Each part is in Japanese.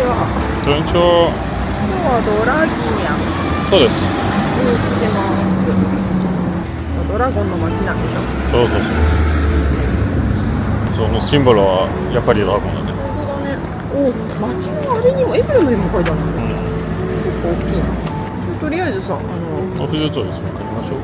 は。こんにちは。今日はドラギニャンそうです。に来てます。ドラゴンの街なんでしょ。そうそうそう。そのシンボルはやっぱりドラゴンだね。おお、街のあれにもエンブレムにも書いてあるの。結構大きいな。とりあえずさ、オフィストです。わかりましょう。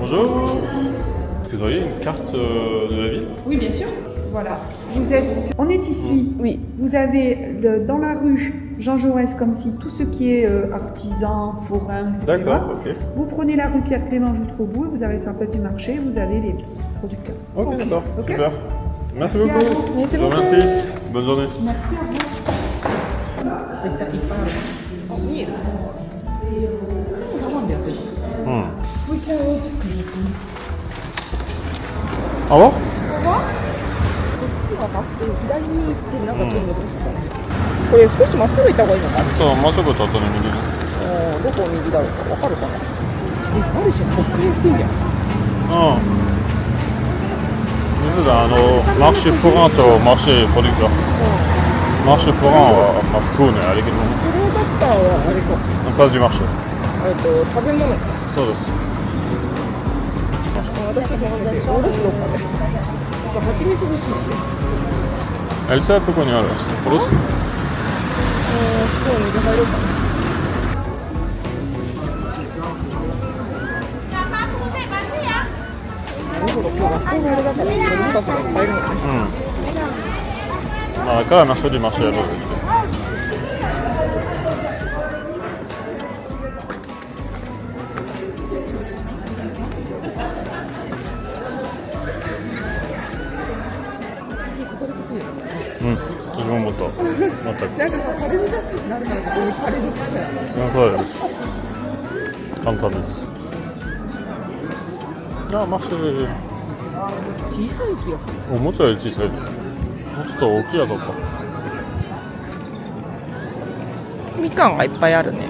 Bonjour. Est-ce que vous auriez une carte de la ville? Oui, bien sûr. Voilà. On est ici. Oui. Vous avez dans la rue Jean Jaurès, comme si tout ce qui est artisan, forain, etc. D'accord, ok. Vous prenez la rue Pierre Clément jusqu'au bout, et vous avez sur la place du marché, vous avez les producteurs. Ok, d'accord. Ok. Super. Merci Merci à beaucoup. vous. Merci Je vous beaucoup. remercie. Bonne journée. Merci à vous. 見える。なんでやってるの。Hmm. Oui, c'est haut, parce que Au revoir. こっちはバック左に行ってなんかちょっと難しかったね。これ少しまっすぐ行った方がいいのかな。そう、もうすぐちょっとね、右に。どこを右だろうかわかるかな。マルシェこっから行ってんじゃん。実はマーシェフォランとマーシェプロデュクター。マーシェフォランはまあ福ね、あれけど。プロダクターはあれか。パスデュマーシェ。食べ物か。そうです。私たちもおろしとかね。蜂蜜欲しいし。エルサはここにある。おろす。今日水入ろうかな。なるほど、今日学校があれだから子供たちが買えるのね。まあ、だからマーシェデュマーシェやろうよ。自分も思った。全く。なんかカレー出してなるからここにカレーのカフェ。そうです。簡単です。マーシェ。小さい気がする。おもちゃより小さい。もうちょっと大きいやとか。みかんがいっぱいあるね。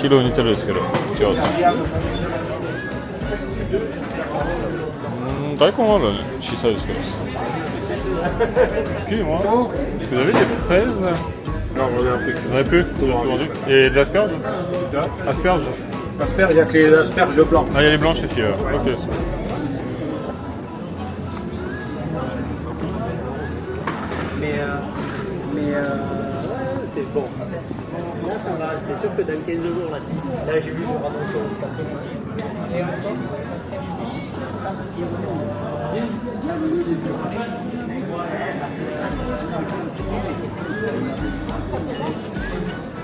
白に似てるんですけど、違う。大根あるね、小さいですけど。Excusez-moi, vous avez des fraises? Non, on en a plus. Vous en avez plus? Et de l'asperge? Asperge? Asperges, il n'y a que les asperges blancs. Ah, il y a les blanches ici, ok. Mais c'est bon. Là, ça va. C'est sûr que dans 15 jours, là, si. Là, j'ai vu le annonce cet après-midi. Et encore, cet après-midi, ça qui est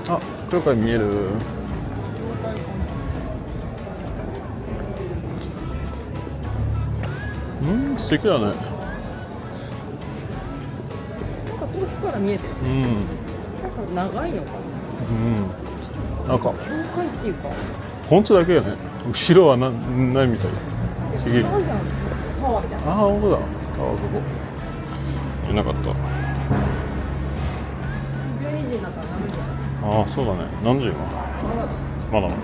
Ah, 黒から見える。素敵だね。なんか遠くから見えてる。なんか長いのかな。なんか教会っていうか。本当だけよね。後ろはないみたい。不思議。違うじゃん。タワーじゃん。ああ、本当だ。タワーここ。いなかった。12時になったら何時だ。ああ、そうだね。何時今？まだまだね。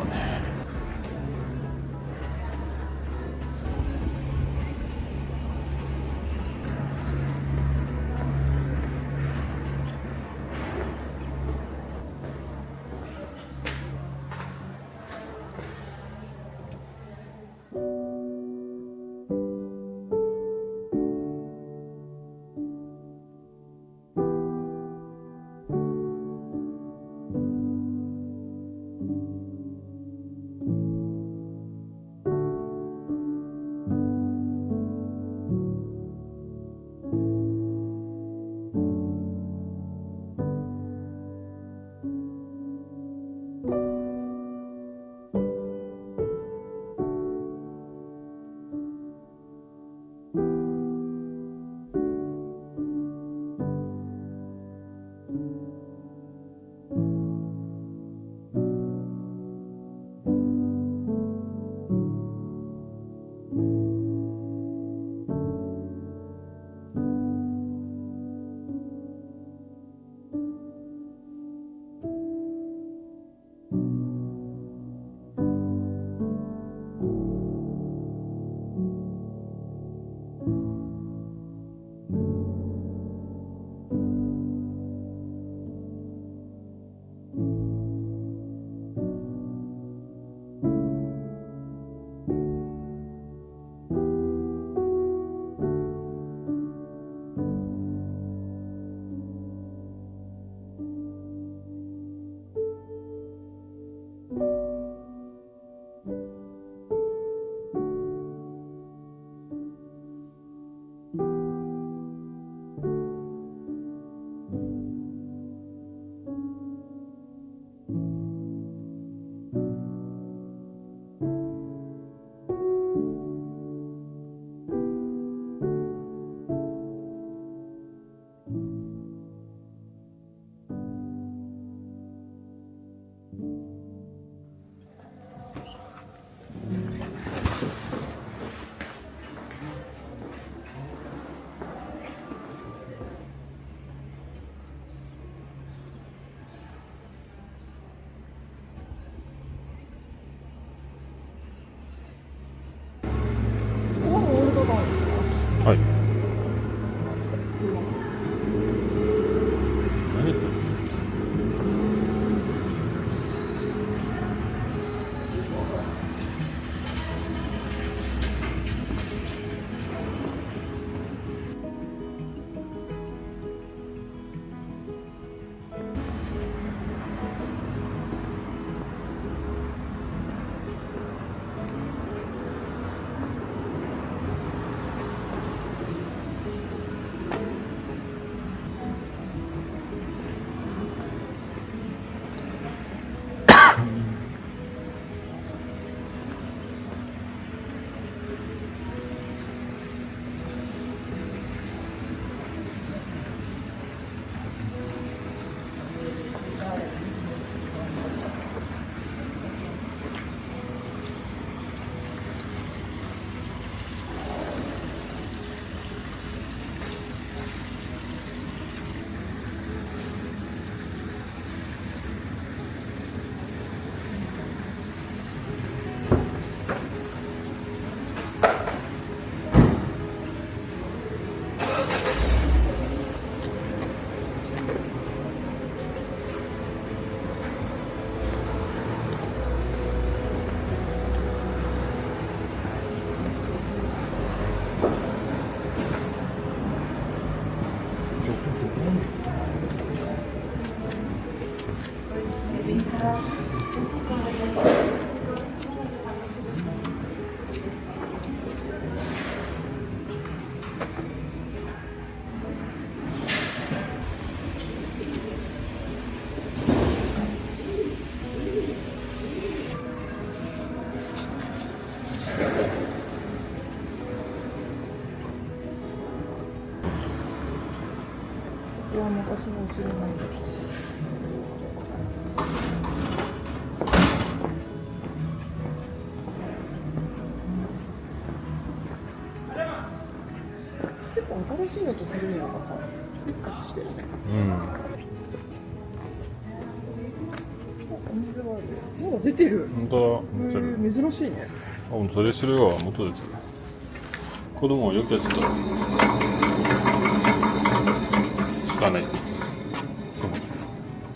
私の後ろに。結構新しいのと古いのがさ、ミックスしてるね。お水がある。まだ出てる。本当だ、持ってる。珍しいね。あ、それするわ、もっと出てる。子供はよくやってた。しかない。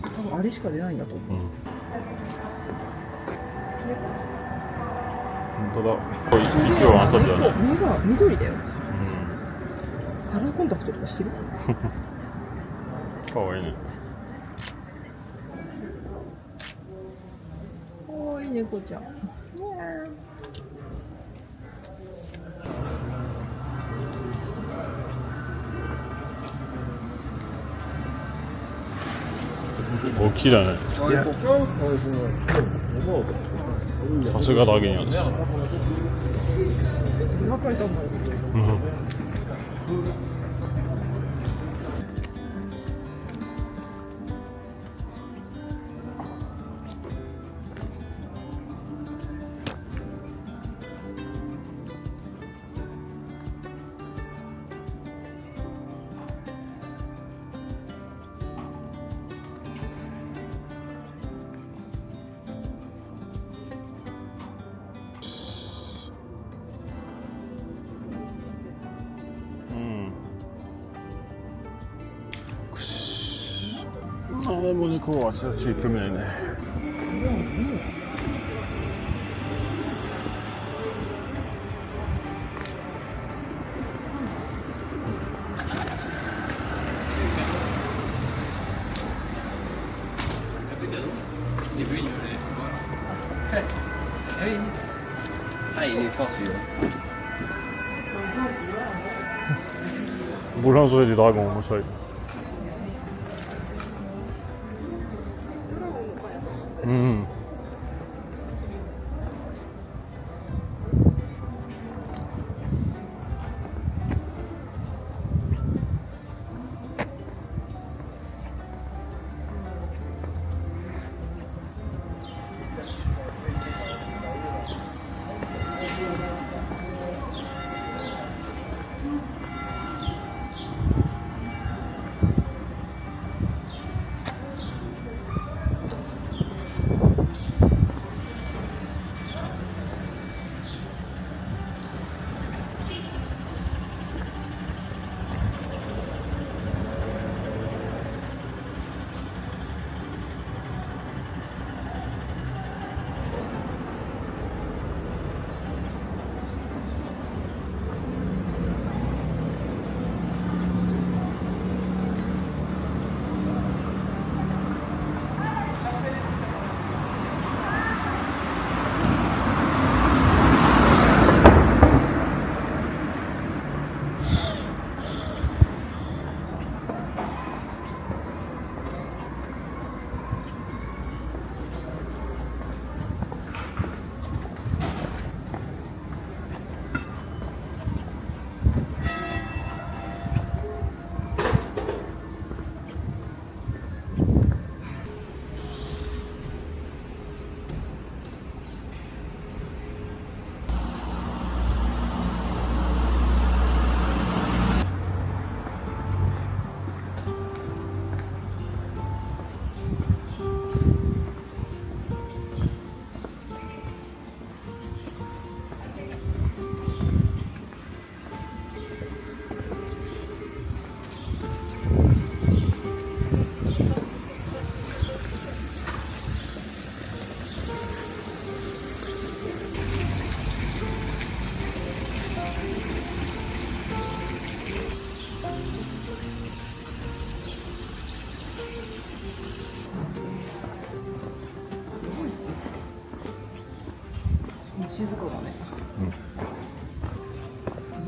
多分あれしか出ないんだと思う。本当だ。これ息をあったんじゃない。目が緑だよ。カラーコンタクトとかしてる？かわいいね。かわいい猫ちゃん。大きいだね。さすがだけに私。今描いたんだよ。あれも猫はちょっと組めないね。Ah, il est fort celui-là. Boulangerie des dragons, moi ça y est.静かだね。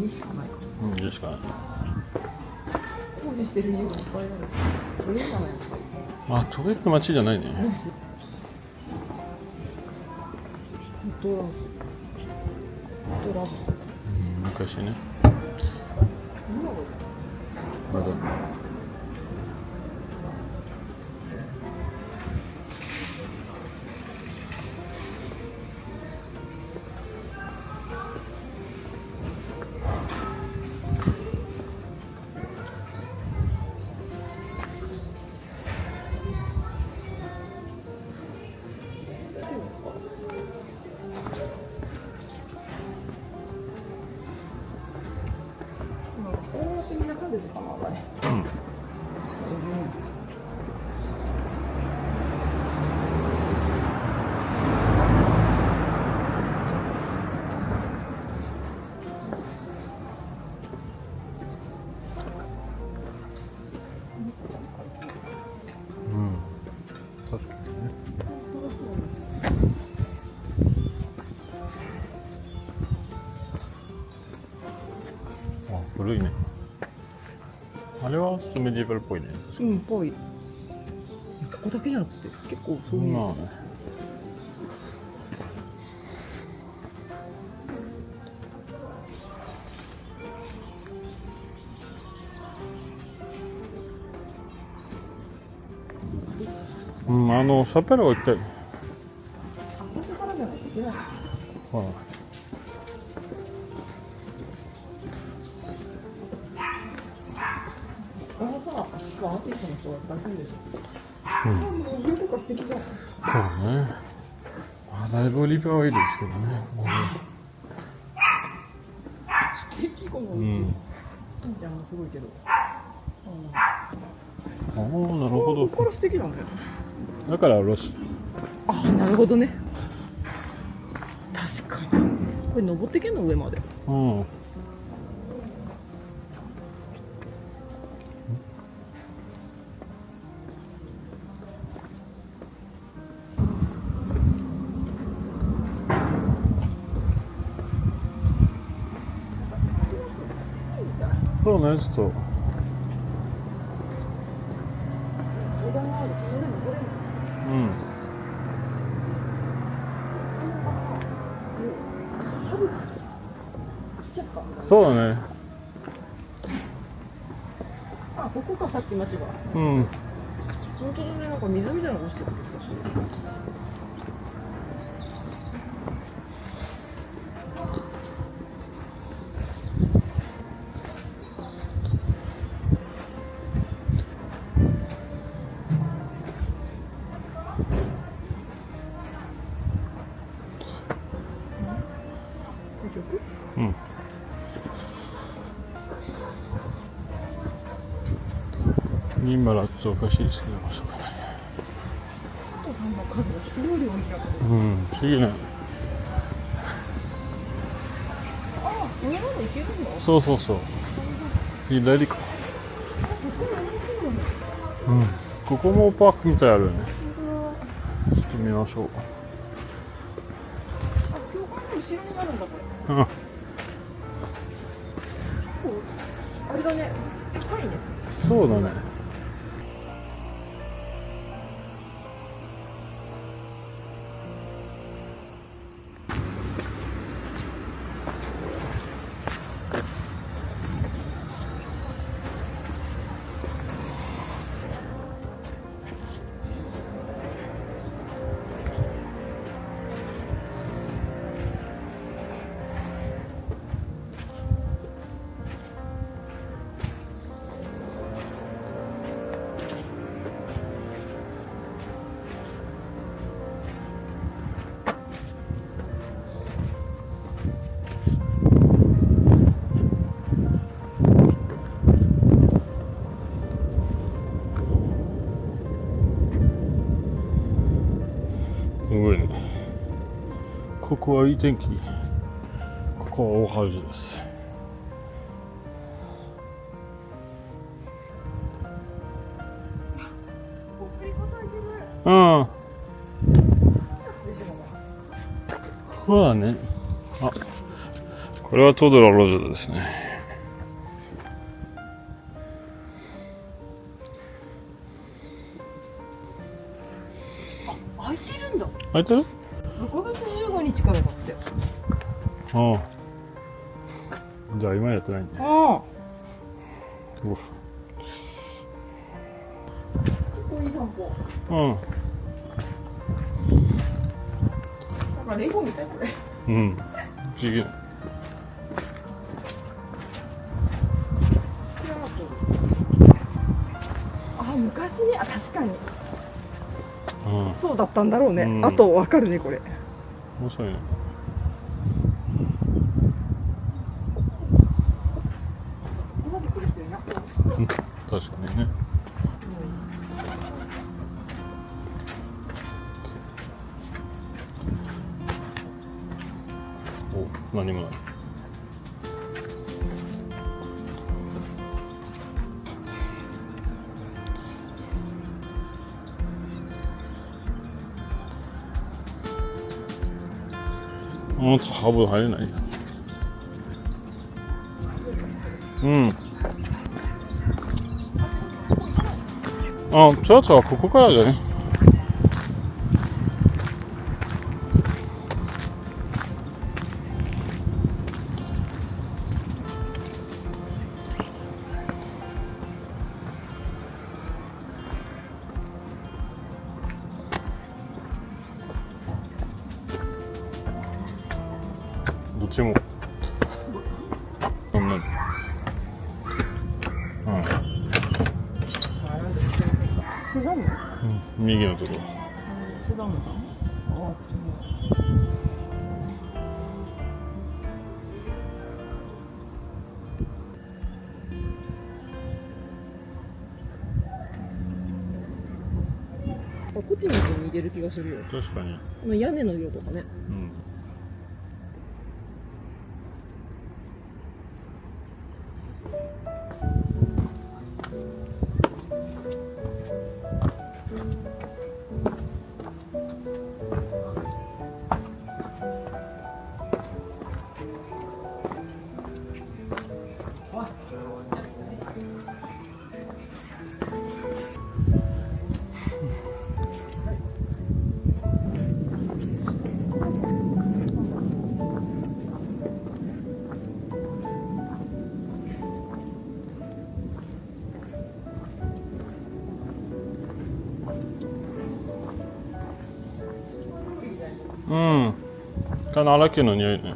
家しかないか。家しかない。工事してる家がいっぱいある。それじゃない。まあ、特別な街じゃないね。ドラブ。昔ね。まだ。で時間長い。うん。確かにね。あ、古いね。あれはちょっとメディバルっぽいね。うん、ぽい。ここだけじゃなくて、結構そういう。まあね。うん、シャペロ行ったり。あ、ここからじゃないといけない。はい。このさ、アーティストの人は大好きです。うん。もう家とか素敵じゃん。そうね。まあ、だいぶ売り場はいいですけどね。素敵このうち。うん。金ちゃんもすごいけど。ああ、なるほど。ここから素敵なんだよ。だからロシ。あ、なるほどね。確かに。これ登ってけんの上まで。うん。そうね、ちょっと。うん。そうだね。あ、ここかさっき町が。うん。本当だね、なんか水みたいなのが落ちてくる気がする。うん。今ラッツおかしいですけど、まあしょうがない。お父さんの数が人より多い気がする。うん、不思議ね。あ、上まで行けるんだ。そうそうそう。左か。うん。ここもパークみたいあるよね。ちょっと見ましょう。あ、教会の後ろになるんだこれ。うん。あれだね。高いね。そうだね。すごいね。ここはいい天気。ここは大ハウスです。うん。そうだね。あ、これはトドラロジャですね。開いてるんだ。開いてる？ 6月15日からだって。ああ。じゃあ今やってないね。ああ。うわ。ここいい散歩。うん。なんかレゴみたいこれ。うん。不思議。あ、昔ね、あ、確かに。うん。そうだったんだろうね。うんあとわかるねこれ。面白いね。今で来る人いなそう。確かにね。お、何もない。ハブ入れない。うん。あ、チャーチャーはここからじゃね。どっちも。そんなに。セダム？うん、右のところ。セダムさん？あ、コティニと似てる気がするよ。確かに。この屋根の色とかね。うん。うん。かな、荒木の匂いね。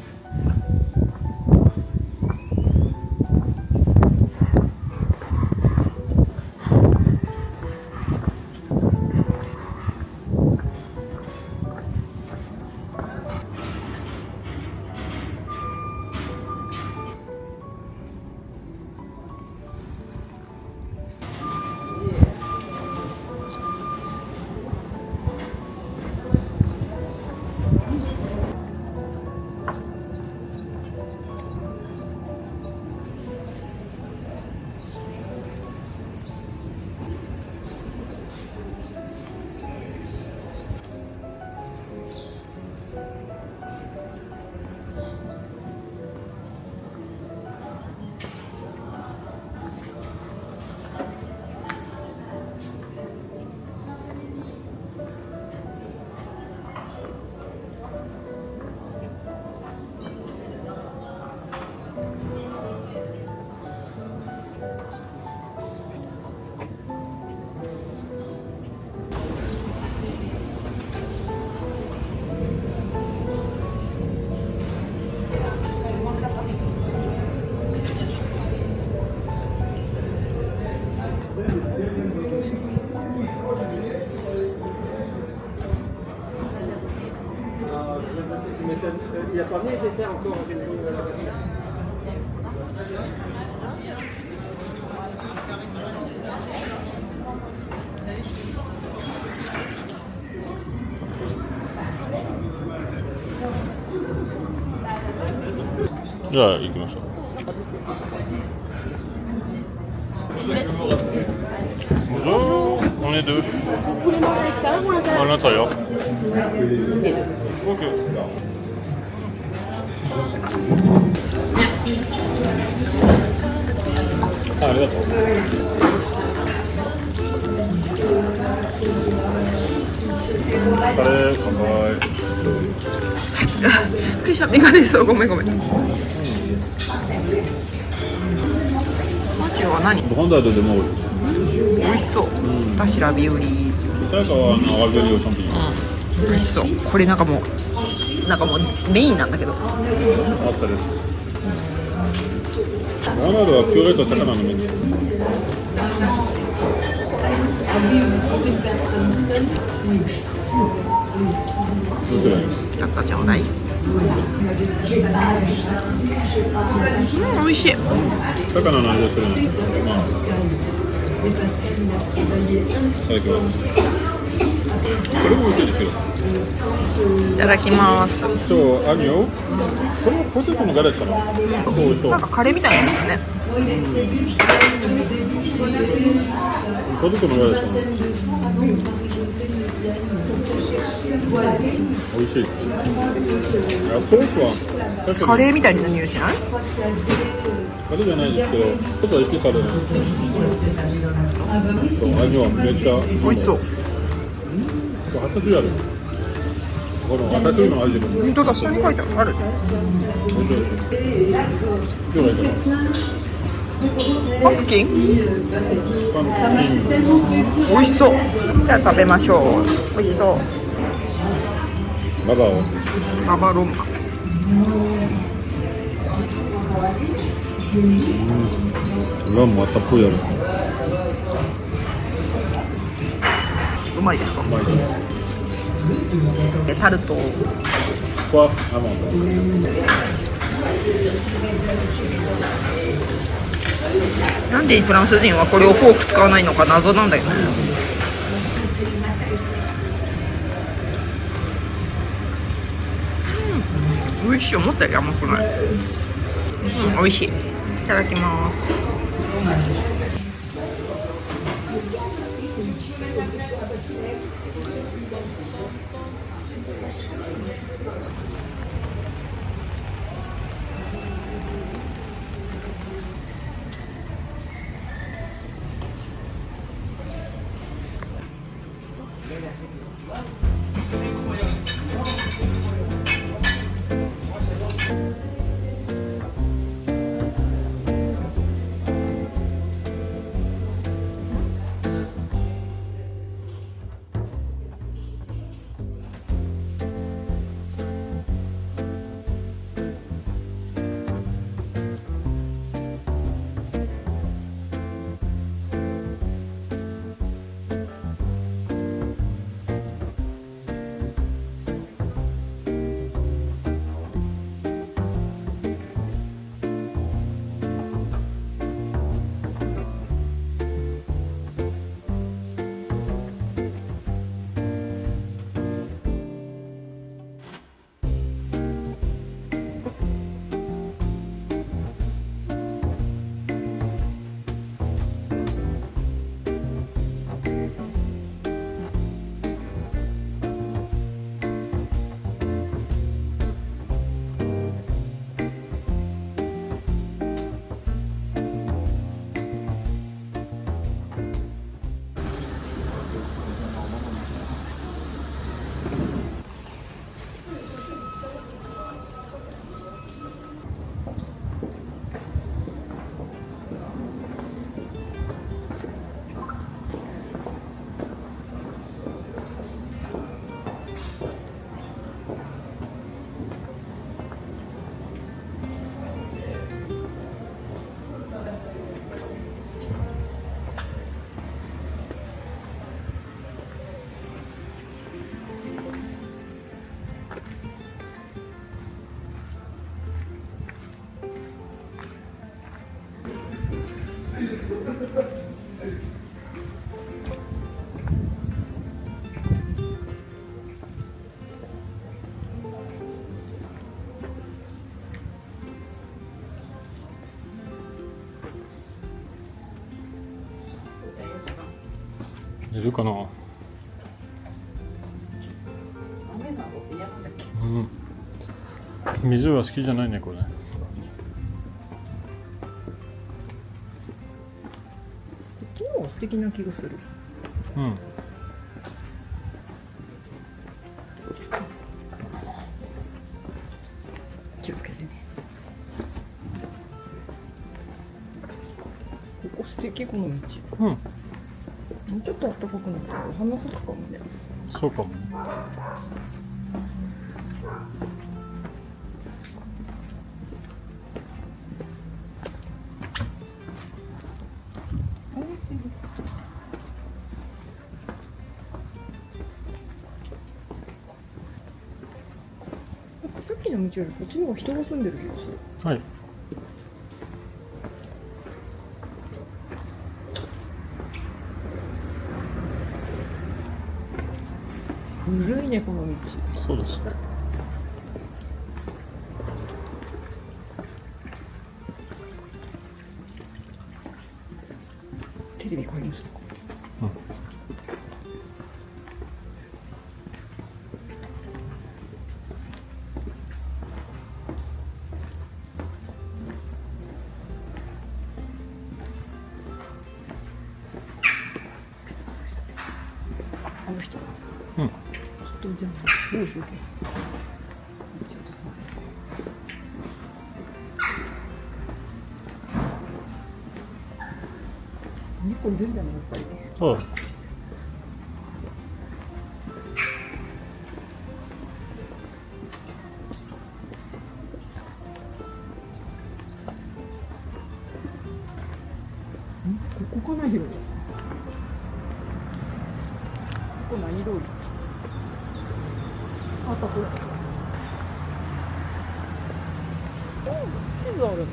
Il n'y a pas mis les desserts encore en quelque chose.じゃあ行きましょう。Bonjour, on est deux. Vous voulez manger à l'extérieur ou à l'intérieur? À l'intérieur. Ok. Merci. Ah, d'accord. Allez, bye. くしゃみが出そう。ごめんごめん。マキオは何？ Brandade de morue. 美味しそう。私ラビオリ。最後はラビオリをシャンピニョン。美味しそう。これなんかもうメインなんだけど。あったです。ブランダードはピューレと魚のメニュー。やった、ちょうだい。美味しい。魚の味がするね。最高。これも美味しいですよ。いただきます。そう、アニョ。これもポテトのガレットかな。美味しそう。なんかカレーみたいなんですね。ポテトのガレット。美味しい。いや、ソースは確かにカレーみたいな匂いしない？カレーじゃないですけど、ちょっと意識される。そう、アニョはめっちゃ美味しそう。ハタチある。このハタチの味も本当だ、下に書いてある。美味しい美味しい。今日はいいかな。パンプキン？パンプ美味しそう。じゃあ食べましょう。美味しそう。キン、ババオ。ババロンか。ランもあったっぽいやろ。うまいですか？うまいです。タルト。ここはアーモンド。なんでフランス人はこれをフォーク使わないのか謎なんだよね。美味しい。思ったより甘くない。美味しい。いただきます。いるかな。うん。水は好きじゃないねこれ。今日素敵な気がする。うん。気をつけてね。ここ素敵この道。うん。もうちょっと暖かくなって花咲くかもね。そうかも。さっきのな道よりこっちの方が人が住んでる気がする。はい。古いねこの道。そうです。テレビ買いました。あの人。うん。人じゃない。どうぞ。猫いるんじゃないやっぱり。そう。ここかな、広い。ここ何通り。あったこれ。地図あるんだ。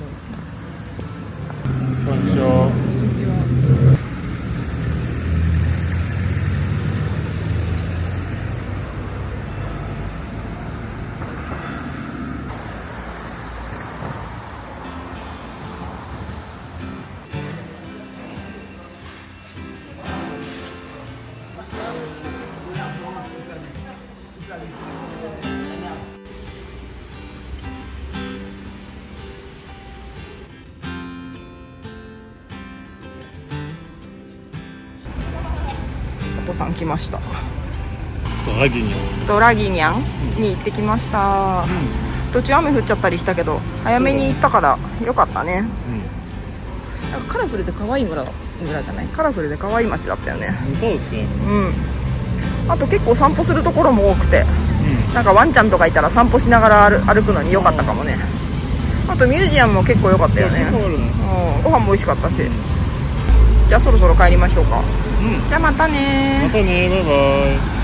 こんにちは。こんにちは。お父さん来ました。ドラギニョン。ドラギニャンに行ってきました。途中雨降っちゃったりしたけど早めに行ったからよかったね。なんかカラフルで可愛い村じゃない、カラフルで可愛い街だったよね。そうですね。あと結構散歩するところも多くて、なんかワンちゃんとかいたら散歩しながら歩くのに良かったかもね。あとミュージアムも結構良かったよね。ご飯も美味しかったし。じゃあそろそろ帰りましょうか。じゃあまたね。またね、バイバイ。